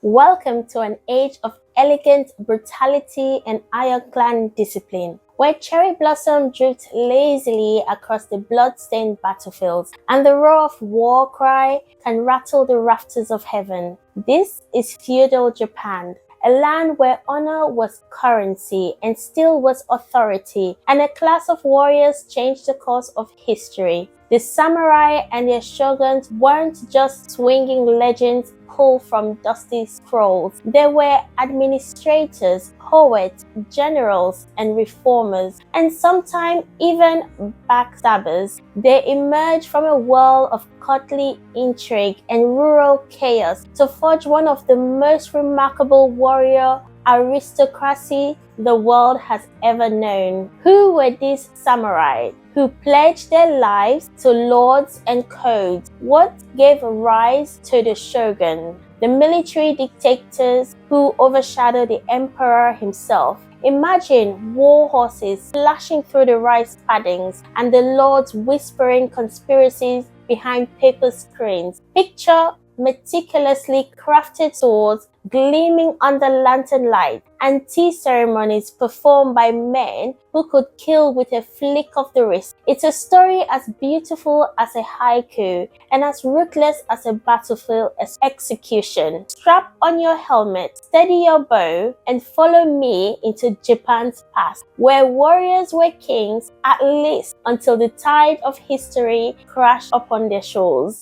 Welcome to an age of elegant brutality and ironclad discipline, where cherry blossom drifts lazily across the blood-stained battlefields, and the roar of war cry can rattle the rafters of heaven. This is feudal Japan, a land where honor was currency and steel was authority, and a class of warriors changed the course of history. The samurai and their shoguns weren't just swinging legends pulled from dusty scrolls. They were administrators, poets, generals, and reformers, and sometimes even backstabbers. They emerged from a world of courtly intrigue and rural chaos to forge one of the most remarkable warrior aristocracy the world has ever known. Who were these samurai who pledged their lives to lords and codes? What gave rise to the shogun, the military dictators who overshadowed the emperor himself? Imagine war horses slashing through the rice paddings and the lords whispering conspiracies behind paper screens. Picture meticulously crafted swords gleaming under lantern light, and tea ceremonies performed by men who could kill with a flick of the wrist. It's a story as beautiful as a haiku and as ruthless as a battlefield execution. Strap on your helmet, steady your bow, and follow me into Japan's past, where warriors were kings at least until the tide of history crashed upon their shores.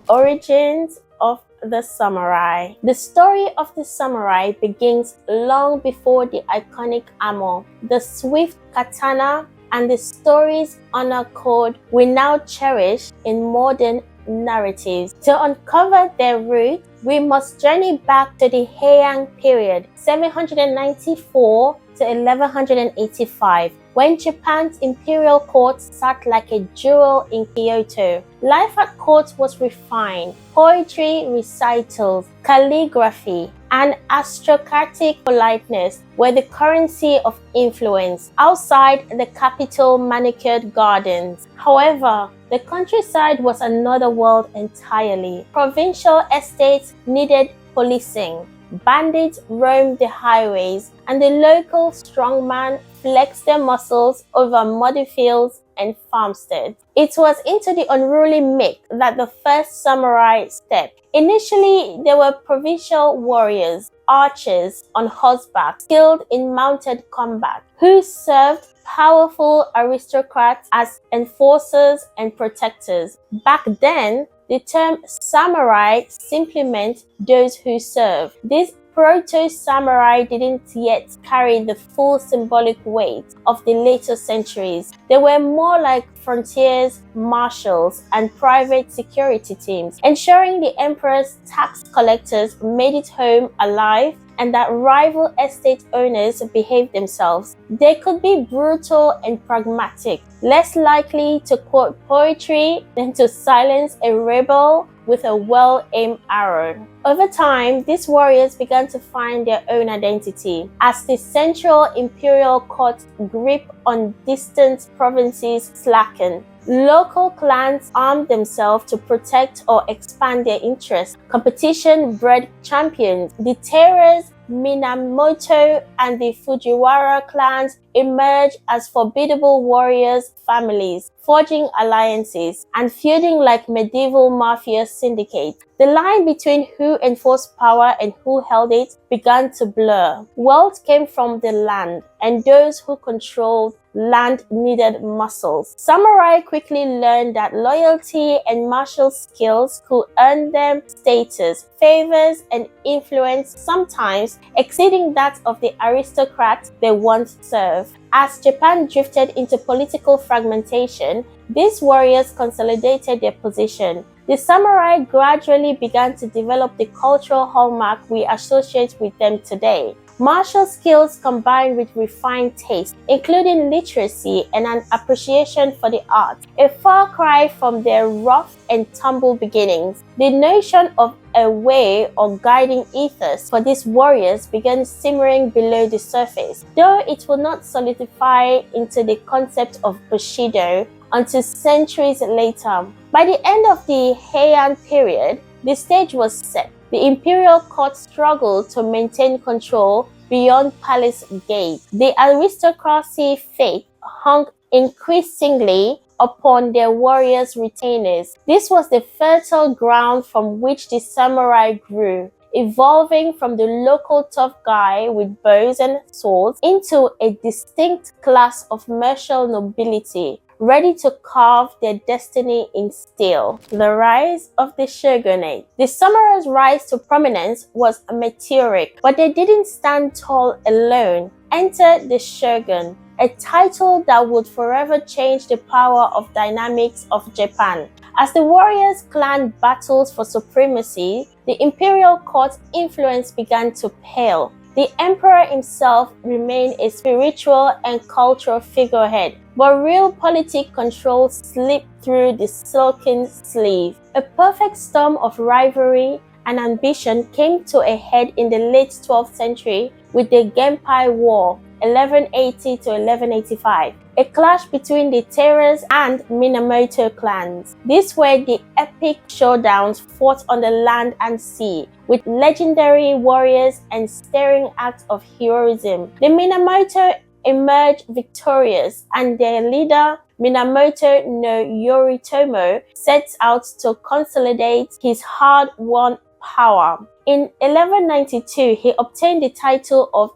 Origins of the samurai. The story of the samurai begins long before the iconic armor, the swift katana, and the story's honor code we now cherish in modern narratives. To uncover their roots, we must journey back to the Heian period, 794 to 1185, when Japan's imperial court sat like a jewel in Kyoto. Life at court was refined. Poetry recitals, calligraphy, and aristocratic politeness were the currency of influence outside the capital manicured gardens. However, the countryside was another world entirely. Provincial estates needed policing. Bandits roamed the highways, and the local strongman flexed their muscles over muddy fields and farmsteads. It was into the unruly mix that the first samurai stepped. Initially, they were provincial warriors, archers on horseback, skilled in mounted combat, who served powerful aristocrats as enforcers and protectors. Back then, the term samurai simply meant those who serve. These proto-samurai didn't yet carry the full symbolic weight of the later centuries. They were more like frontiers, marshals, and private security teams, ensuring the emperor's tax collectors made it home alive and that rival estate owners behaved themselves. They could be brutal and pragmatic, less likely to quote poetry than to silence a rebel with a well-aimed arrow. Over time, these warriors began to find their own identity as the central imperial court's grip on distant provinces slackened. Local clans armed themselves to protect or expand their interests. Competition bred champions. The Terras, Minamoto, and the Fujiwara clans emerged as formidable warriors families, forging alliances and feuding like medieval mafia syndicates. The line between who enforced power and who held it began to blur. Wealth came from the land, and those who controlled land needed muscles. Samurai quickly learned that loyalty and martial skills could earn them status, favors, and influence, sometimes exceeding that of the aristocrats they once served. As Japan drifted into political fragmentation, these warriors consolidated their position. The samurai gradually began to develop the cultural hallmark we associate with them today. Martial skills combined with refined taste, including literacy and an appreciation for the arts, a far cry from their rough and tumble beginnings. The notion of a way or guiding ethos for these warriors began simmering below the surface, though it will not solidify into the concept of Bushido until centuries later. By the end of the Heian period, the stage was set. The imperial court struggled to maintain control beyond palace gates. The aristocracy's fate hung increasingly upon their warriors' retainers. This was the fertile ground from which the samurai grew, evolving from the local tough guy with bows and swords into a distinct class of martial nobility, ready to carve their destiny in steel. The rise of the shogunate. The samurai's rise to prominence was meteoric, but they didn't stand tall alone. Enter the shogun, a title that would forever change the power of dynamics of Japan. As the warriors' clan battles for supremacy, the imperial court's influence began to pale. The emperor himself remained a spiritual and cultural figurehead, but real politic control slipped through the silken sleeve. A perfect storm of rivalry and ambition came to a head in the late 12th century with the Genpei War, 1180 to 1185, a clash between the Terras and Minamoto clans. These were the epic showdowns fought on the land and sea, with legendary warriors and stirring acts of heroism. The Minamoto emerged victorious, and their leader, Minamoto no Yoritomo, sets out to consolidate his hard-won power. In 1192, he obtained the title of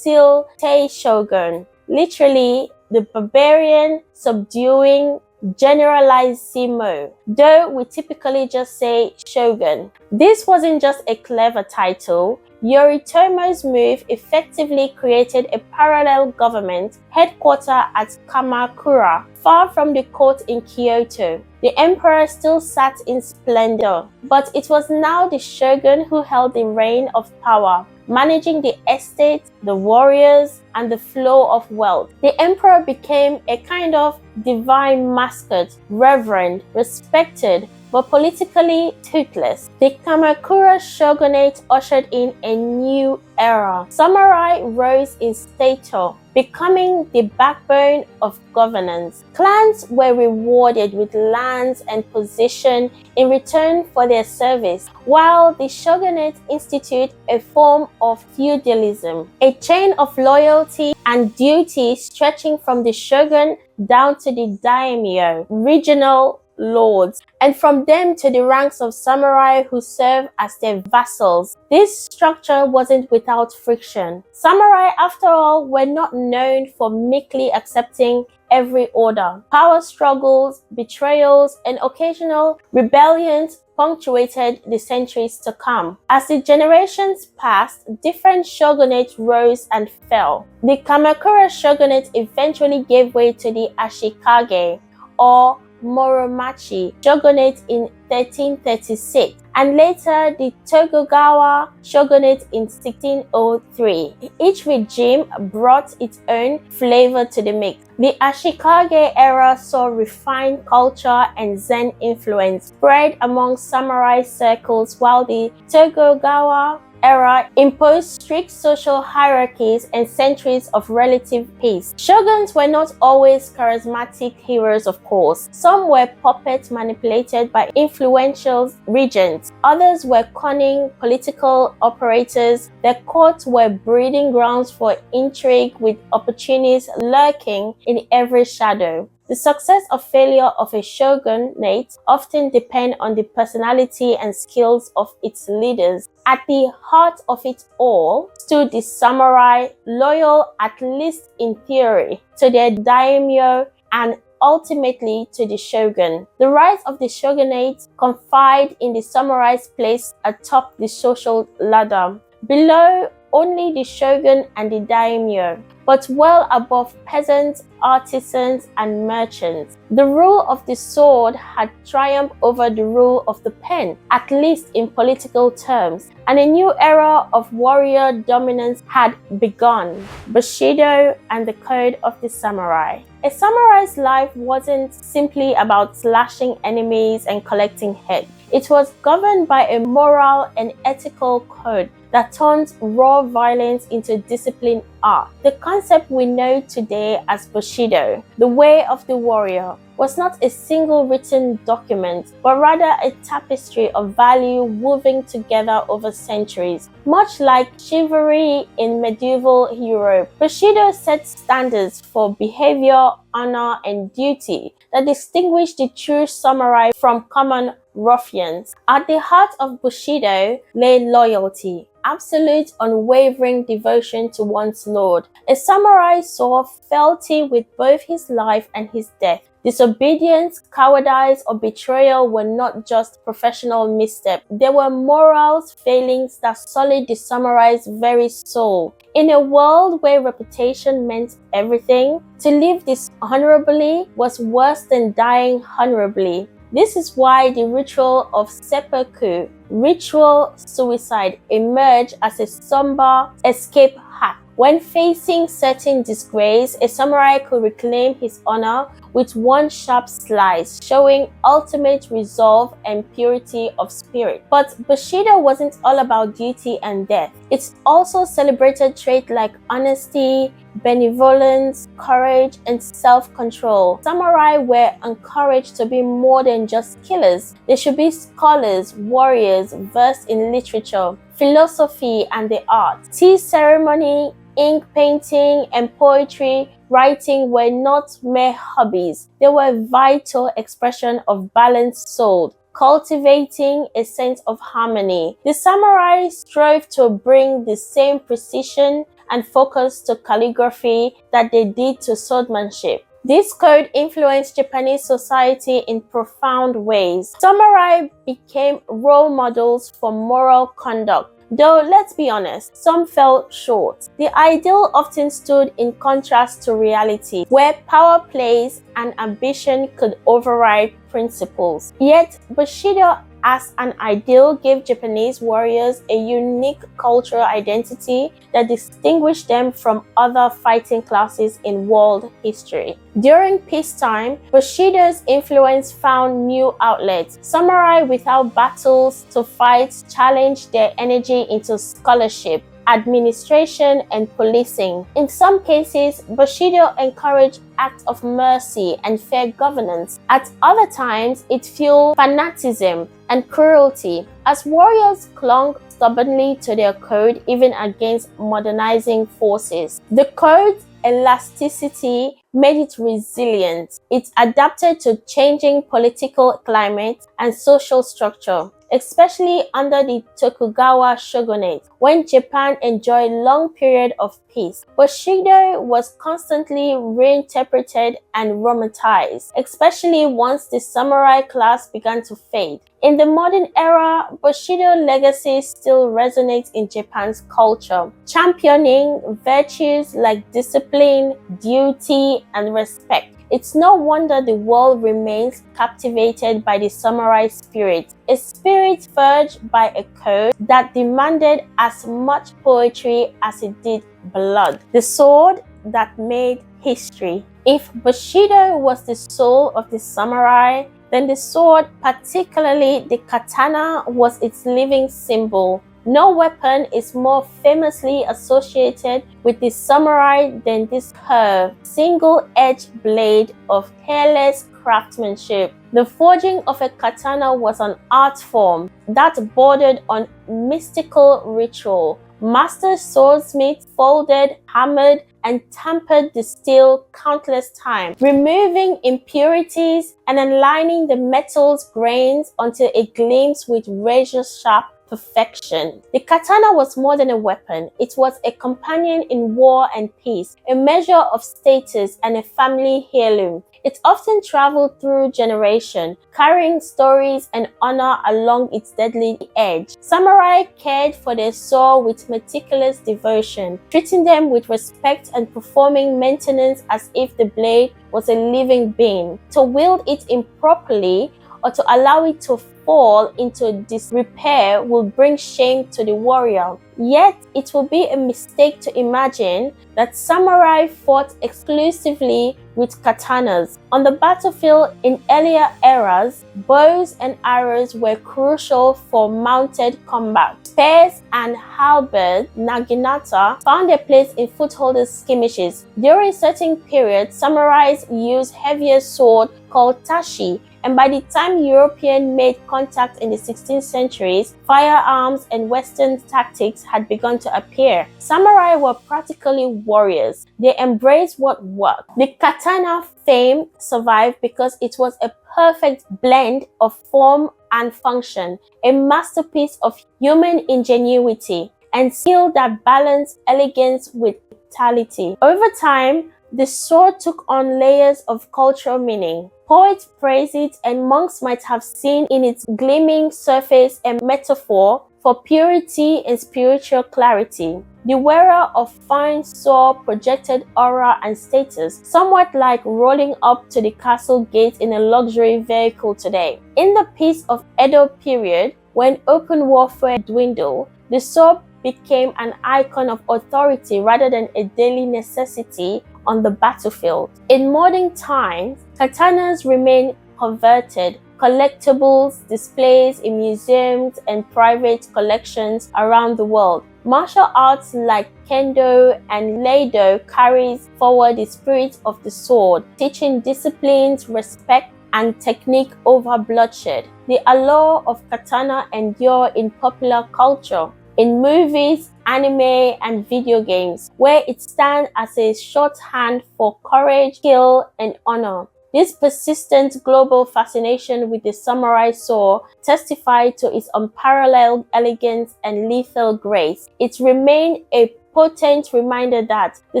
Tei Shogun, literally the barbarian subduing generalissimo, though we typically just say shogun. This wasn't just a clever title. Yoritomo's move effectively created a parallel government headquartered at Kamakura, far from the court in Kyoto. The emperor still sat in splendor, but it was now the shogun who held the reign of power, managing the estate, the warriors, and the flow of wealth. The emperor became a kind of divine mascot, revered, respected, but politically toothless. The Kamakura shogunate ushered in a new era. Samurai rose in stature, becoming the backbone of governance. Clans were rewarded with lands and position in return for their service, while the shogunate instituted a form of feudalism, a chain of loyalty and duty stretching from the shogun down to the daimyo, regional lords, and from them to the ranks of samurai who serve as their vassals. This structure wasn't without friction. Samurai, after all, were not known for meekly accepting every order. Power struggles, betrayals, and occasional rebellions punctuated the centuries to come. As the generations passed, different shogunates rose and fell. The Kamakura shogunate eventually gave way to the Ashikage, or Muromachi shogunate in 1336, and later the Tokugawa shogunate in 1603. Each regime brought its own flavor to the mix. The Ashikage era saw refined culture and Zen influence spread among samurai circles, while the Tokugawa era imposed strict social hierarchies and centuries of relative peace. Shoguns were not always charismatic heroes, of course. Some were puppets manipulated by influential regents. Others were cunning political operators. Their courts were breeding grounds for intrigue, with opportunities lurking in every shadow. The success or failure of a shogunate often depend on the personality and skills of its leaders. At the heart of it all stood the samurai, loyal, at least in theory, to their daimyo and ultimately to the shogun. The rise of the shogunate confide in the samurai's place atop the social ladder, below only the shogun and the daimyo, but well above peasants, artisans, and merchants. The rule of the sword had triumphed over the rule of the pen, at least in political terms, and a new era of warrior dominance had begun. Bushido and the Code of the Samurai. A samurai's life wasn't simply about slashing enemies and collecting heads. It was governed by a moral and ethical code that turns raw violence into disciplined art. The concept we know today as Bushido, the way of the warrior, was not a single written document, but rather a tapestry of value woven together over centuries. Much like chivalry in medieval Europe, Bushido set standards for behavior, honor, and duty that distinguish the true samurai from common ruffians. At the heart of Bushido lay loyalty, absolute unwavering devotion to one's lord. A samurai swore fealty with both his life and his death. Disobedience, cowardice, or betrayal were not just professional missteps. They were moral failings that sullied the samurai's very soul. In a world where reputation meant everything, to live dishonorably was worse than dying honorably. This is why the ritual of seppuku, ritual suicide, emerged as a somber escape hack. When facing certain disgrace, a samurai could reclaim his honor with one sharp slice, showing ultimate resolve and purity of spirit. But Bushido wasn't all about duty and death. It also celebrated traits like honesty, benevolence, courage, and self-control. Samurai were encouraged to be more than just killers. They should be scholars, warriors, versed in literature, philosophy, and the arts. Tea ceremony, ink painting, and poetry writing were not mere hobbies. They were a vital expression of balanced soul, cultivating a sense of harmony. The samurai strove to bring the same precision and focus to calligraphy that they did to swordsmanship. This code influenced Japanese society in profound ways. Samurai became role models for moral conduct. Though, let's be honest, some fell short. The ideal often stood in contrast to reality, where power plays and ambition could override principles. Yet, Bushido as an ideal gave Japanese warriors a unique cultural identity that distinguished them from other fighting classes in world history. During peacetime, Bushido's influence found new outlets. Samurai without battles to fight challenged their energy into scholarship, administration, and policing. In some cases, Bushido encouraged acts of mercy and fair governance. At other times, it fueled fanaticism and cruelty, as warriors clung stubbornly to their code even against modernizing forces. The code's elasticity made it resilient. It adapted to changing political climate and social structure, especially under the Tokugawa Shogunate, when Japan enjoyed long period of peace. Bushido was constantly reinterpreted and romanticized, especially once the samurai class began to fade. In the modern era, Bushido legacy still resonates in Japan's culture, championing virtues like discipline, duty, and respect. It's no wonder the world remains captivated by the samurai spirit, a spirit forged by a code that demanded as much poetry as it did blood. The sword that made history. If Bushido was the soul of the samurai, then the sword, particularly the katana, was its living symbol. No weapon is more famously associated with the samurai than this curved, single-edged blade of hairless craftsmanship. The forging of a katana was an art form that bordered on mystical ritual. Master swordsmiths folded, hammered, and tempered the steel countless times, removing impurities and aligning the metal's grains until it gleams with razor-sharp perfection. The katana was more than a weapon. It was a companion in war and peace, a measure of status, and a family heirloom. It often traveled through generations, carrying stories and honor along its deadly edge. Samurai cared for their sword with meticulous devotion, treating them with respect and performing maintenance as if the blade was a living being. To wield it improperly or to allow it to fall into disrepair will bring shame to the warrior. Yet, it will be a mistake to imagine that samurai fought exclusively with katanas. On the battlefield in earlier eras, bows and arrows were crucial for mounted combat. Spears and halberds, naginata, found a place in footholders' skirmishes. During certain periods, samurais used heavier sword called tashi, and by the time Europeans made contact in the 16th century, firearms and Western tactics had begun to appear. Samurai were practically warriors. They embraced what worked. The katana fame survived because it was a perfect blend of form and function, a masterpiece of human ingenuity and skill that balanced elegance with vitality. Over time, the sword took on layers of cultural meaning. Poets praise it, and monks might have seen in its gleaming surface a metaphor for purity and spiritual clarity. The wearer of fine sword projected aura and status, somewhat like rolling up to the castle gate in a luxury vehicle today. In the peace of Edo period, when open warfare dwindled, the sword became an icon of authority rather than a daily necessity on the battlefield. In modern times, katanas remain converted collectibles, displays in museums and private collections around the world. Martial arts like kendo and iaido carries forward the spirit of the sword, teaching disciplines, respect, and technique over bloodshed. The allure of katana endure in popular culture, in movies, anime, and video games, where it stands as a shorthand for courage, skill, and honor. This persistent global fascination with the samurai sword testified to its unparalleled elegance and lethal grace. It remained a potent reminder that the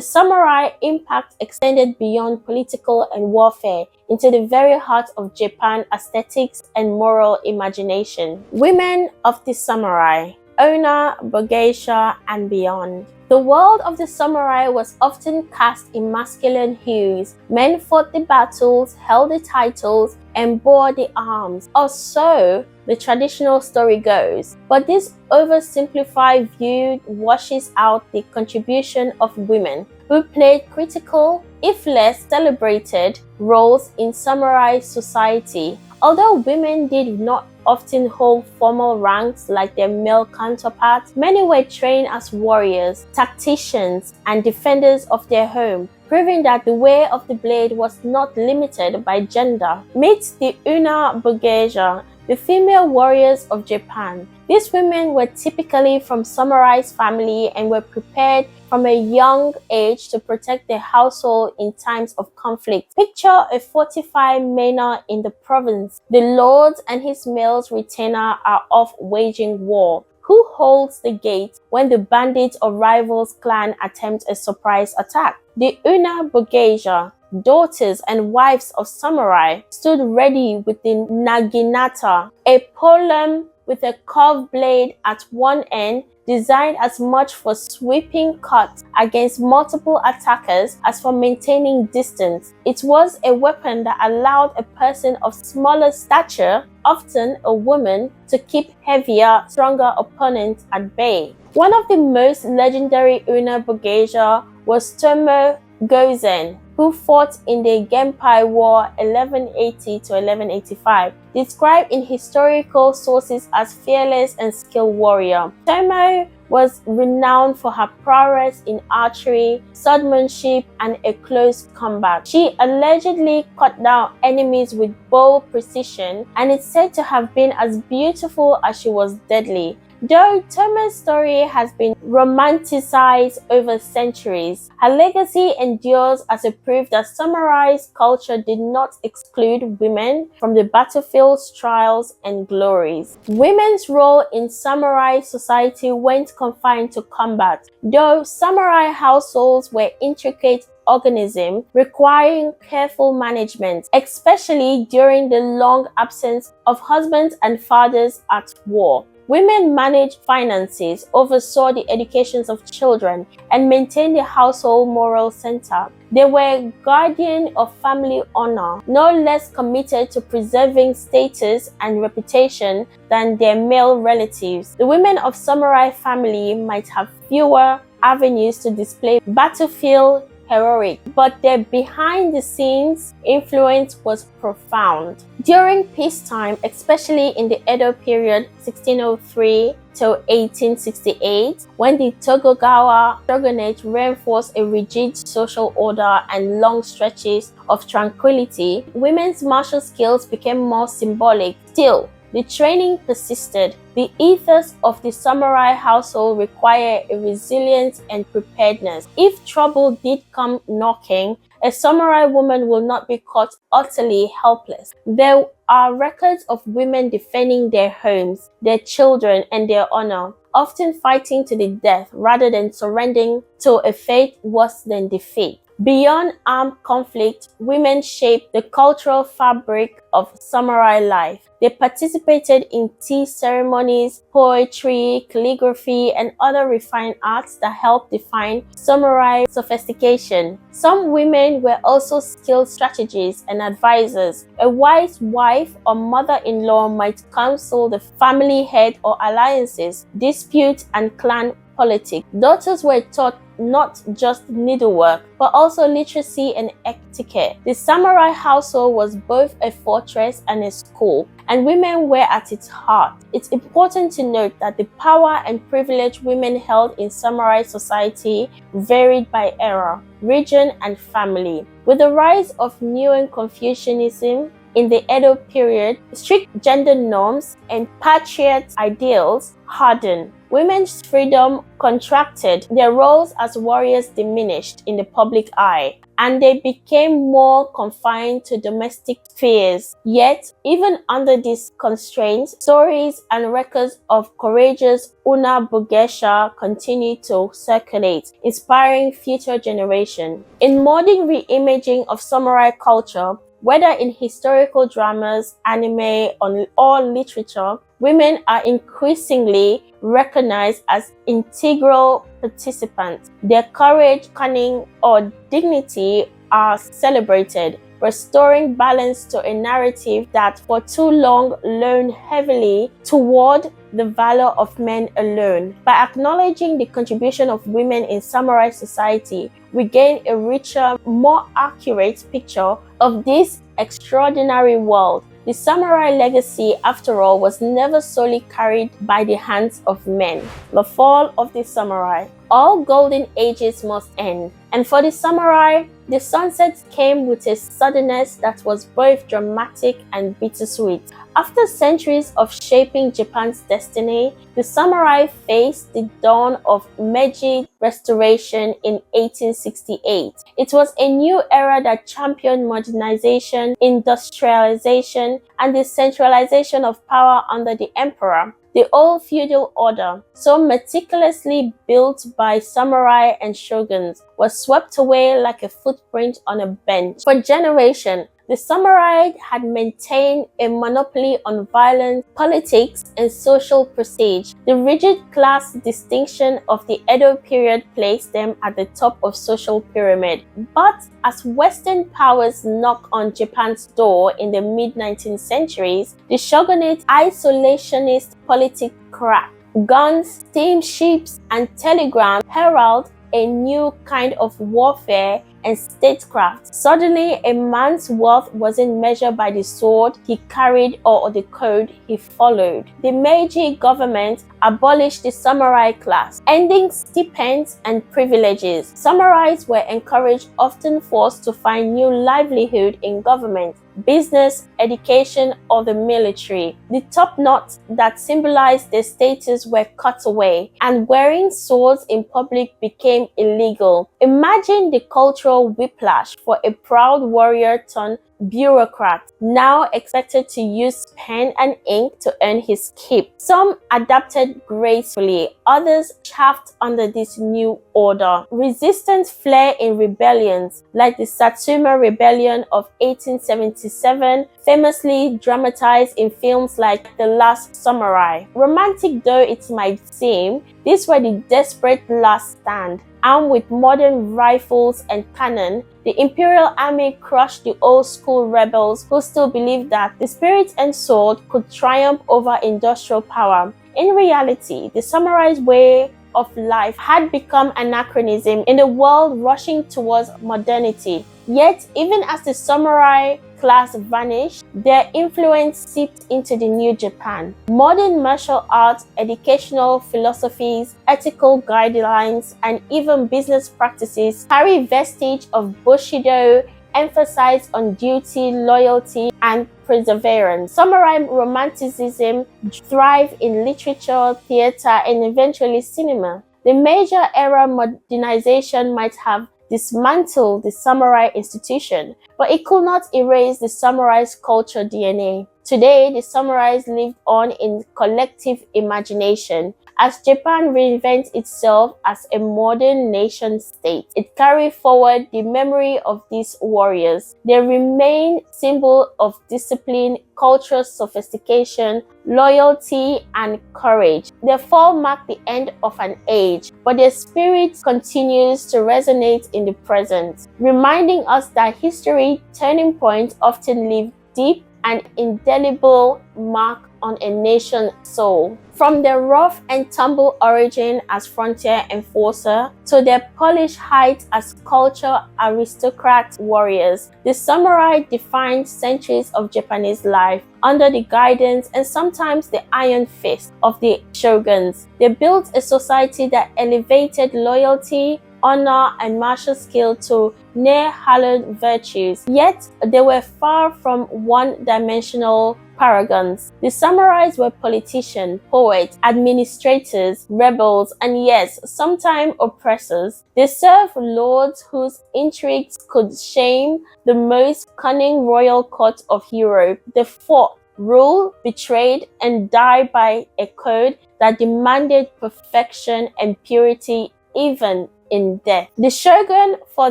samurai impact extended beyond political and warfare into the very heart of Japan aesthetics and moral imagination. Women of the samurai, Onna, Bogeisha, and beyond. The world of the samurai was often cast in masculine hues. Men fought the battles, held the titles, and bore the arms, or so the traditional story goes. But this oversimplified view washes out the contribution of women, who played critical, if less celebrated, roles in samurai society. Although women did not often hold formal ranks like their male counterparts, many were trained as warriors, tacticians, and defenders of their home, proving that the way of the blade was not limited by gender. Meet the Onna Bogeisha, the female warriors of Japan. These women were typically from samurai's family and were prepared from a young age to protect their household in times of conflict. Picture a fortified manor in the province. The lord and his male retainer are off waging war. Who holds the gate when the bandits or rivals clan attempt a surprise attack? The Onna Bogeisha, daughters and wives of samurai, stood ready with the naginata, a polearm with a curved blade at one end, designed as much for sweeping cuts against multiple attackers as for maintaining distance. It was a weapon that allowed a person of smaller stature, often a woman, to keep heavier, stronger opponents at bay. One of the most legendary Onna Bogeisha was Tomo Gozen, who fought in the Genpei War 1180 to 1185, described in historical sources as fearless and skilled warrior. Tomo was renowned for her prowess in archery, swordsmanship, and a close combat. She allegedly cut down enemies with bold precision, and is said to have been as beautiful as she was deadly. Though Tomo's story has been romanticized over centuries, her legacy endures as a proof that samurai's culture did not exclude women from the battlefield's trials and glories. Women's role in samurai society weren't confined to combat, though samurai households were intricate organisms requiring careful management, especially during the long absence of husbands and fathers at war. Women managed finances, oversaw the educations of children, and maintained the household moral center. They were guardians of family honor, no less committed to preserving status and reputation than their male relatives. The women of samurai family might have fewer avenues to display battlefield heroic, but their behind-the-scenes influence was profound. During peacetime, especially in the Edo period 1603 to 1868, when the Tokugawa shogunate reinforced a rigid social order and long stretches of tranquility, women's martial skills became more symbolic. Still, the training persisted. The ethos of the samurai household required a resilience and preparedness. If trouble did come knocking, a samurai woman will not be caught utterly helpless. There are records of women defending their homes, their children, and their honor, often fighting to the death rather than surrendering to a fate worse than defeat. Beyond armed conflict, women shaped the cultural fabric of samurai life. They participated in tea ceremonies, poetry, calligraphy, and other refined arts that helped define samurai sophistication. Some women were also skilled strategists and advisors. A wise wife or mother-in-law might counsel the family head or alliances, disputes, and clan politics. Daughters were taught not just needlework, but also literacy and etiquette. The samurai household was both a fortress and a school, and women were at its heart. It's important to note that the power and privilege women held in samurai society varied by era, region, and family. With the rise of Neo Confucianism in the Edo period, strict gender norms and patriarch ideals hardened. Women's freedom contracted, their roles as warriors diminished in the public eye, and they became more confined to domestic spheres. Yet, even under these constraints, stories and records of courageous Una Bugesha continue to circulate, inspiring future generations. In modern reimaging of samurai culture, whether in historical dramas, anime, or literature, women are increasingly recognized as integral participants. Their courage, cunning, or dignity are celebrated, restoring balance to a narrative that for too long leaned heavily toward the valor of men alone. By acknowledging the contribution of women in samurai society, we gain a richer, more accurate picture of this extraordinary world. The samurai legacy, after all, was never solely carried by the hands of men. The fall of the samurai. All golden ages must end. And for the samurai, the sunset came with a suddenness that was both dramatic and bittersweet. After centuries of shaping Japan's destiny, the samurai faced the dawn of Meiji Restoration in 1868. It was a new era that championed modernization, industrialization, and the centralization of power under the emperor. The old feudal order, so meticulously built by samurai and shoguns, was swept away like a footprint on a bench. For generations, the samurai had maintained a monopoly on violence, politics, and social prestige. The rigid class distinction of the Edo period placed them at the top of social pyramid. But as Western powers knocked on Japan's door in the mid-19th centuries, the shogunate isolationist politics cracked. Guns, steamships, and telegrams heralded a new kind of warfare and statecraft. Suddenly, a man's worth wasn't measured by the sword he carried or the code he followed. The Meiji government abolished the samurai class, ending stipends and privileges. Samurais were encouraged, often forced to find new livelihood in government, business, education, or the military. The top knots that symbolized their status were cut away, and wearing swords in public became illegal. Imagine the cultural whiplash for a proud warrior turned bureaucrat, now expected to use pen and ink to earn his keep. Some adapted gracefully, others chafed under this new order. Resistance flared in rebellions, like the Satsuma Rebellion of 1877, famously dramatized in films like The Last Samurai. Romantic though it might seem, these were the desperate last stand. Armed with modern rifles and cannon, the Imperial Army crushed the old-school rebels who still believed that the spirit and sword could triumph over industrial power. In reality, the samurai's way of life had become anachronism in a world rushing towards modernity. Yet, even as the samurai class vanished, their influence seeped into the new Japan. Modern martial arts, educational philosophies, ethical guidelines, and even business practices carry vestige of Bushido, emphasized on duty, loyalty, and perseverance. Samurai romanticism thrived in literature, theater, and eventually cinema. The major era modernization might have dismantled the samurai institution, but it could not erase the samurai's culture DNA. Today, the samurais lived on in collective imagination. As Japan reinvents itself as a modern nation-state, it carries forward the memory of these warriors. They remain symbol of discipline, cultural sophistication, loyalty, and courage. Their fall marked the end of an age, but their spirit continues to resonate in the present, reminding us that history turning points often leave deep and indelible mark on a nation's soul. From their rough and tumble origin as frontier enforcer to their polished height as culture aristocrat warriors, the samurai defined centuries of Japanese life under the guidance and sometimes the iron fist of the shoguns. They built a society that elevated loyalty, honor, and martial skill to near-hallowed virtues, yet they were far from one-dimensional paragons. The samurais were politicians, poets, administrators, rebels, and yes, sometimes oppressors. They served lords whose intrigues could shame the most cunning royal court of Europe. They fought, ruled, betrayed, and died by a code that demanded perfection and purity even in death. The shogun, for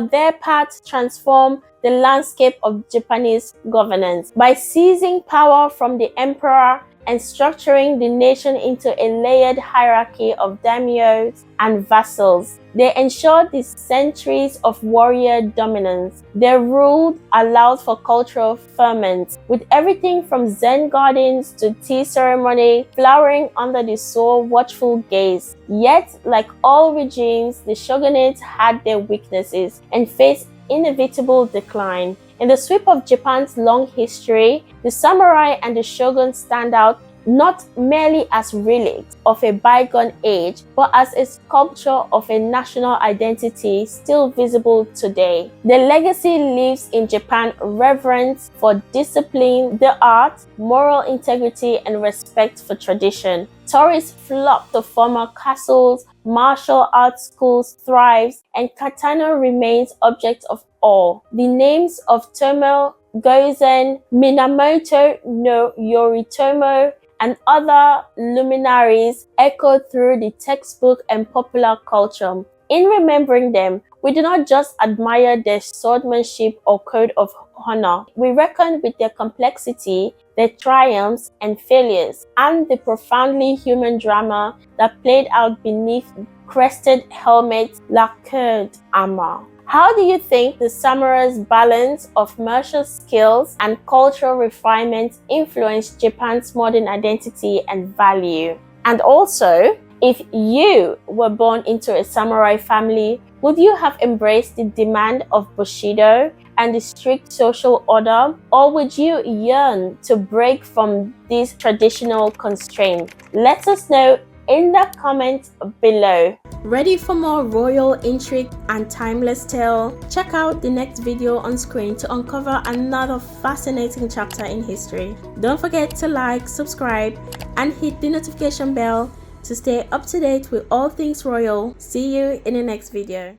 their part, transformed the landscape of Japanese governance by seizing power from the emperor and structuring the nation into a layered hierarchy of daimyos and vassals. They ensured the centuries of warrior dominance. Their rule allowed for cultural ferment, with everything from Zen gardens to tea ceremony flowering under the sole watchful gaze. Yet, like all regimes, the shogunate had their weaknesses and faced inevitable decline. In the sweep of Japan's long history, the samurai and the shogun stand out not merely as relics of a bygone age, but as a sculpture of a national identity still visible today. Their legacy lives in Japan's reverence for discipline, the art, moral integrity, and respect for tradition. Tourists flock to former castles, martial arts schools thrives, and katana remains object of awe. The names of Tomo Gozen, Minamoto no Yoritomo, and other luminaries echo through the textbook and popular culture. In remembering them, we do not just admire their swordsmanship or code of honor. We reckon with their complexity, their triumphs and failures, and the profoundly human drama that played out beneath crested helmets, lacquered armor. How do you think the samurai's balance of martial skills and cultural refinement influenced Japan's modern identity and value? And also, if you were born into a samurai family, would you have embraced the demand of Bushido and the strict social order, or would you yearn to break from these traditional constraints? Let us know in the comments below. Ready for more royal intrigue and timeless tale? Check out the next video on screen to uncover another fascinating chapter in history. Don't forget to like, subscribe, and hit the notification bell to stay up to date with all things royal. See you in the next video.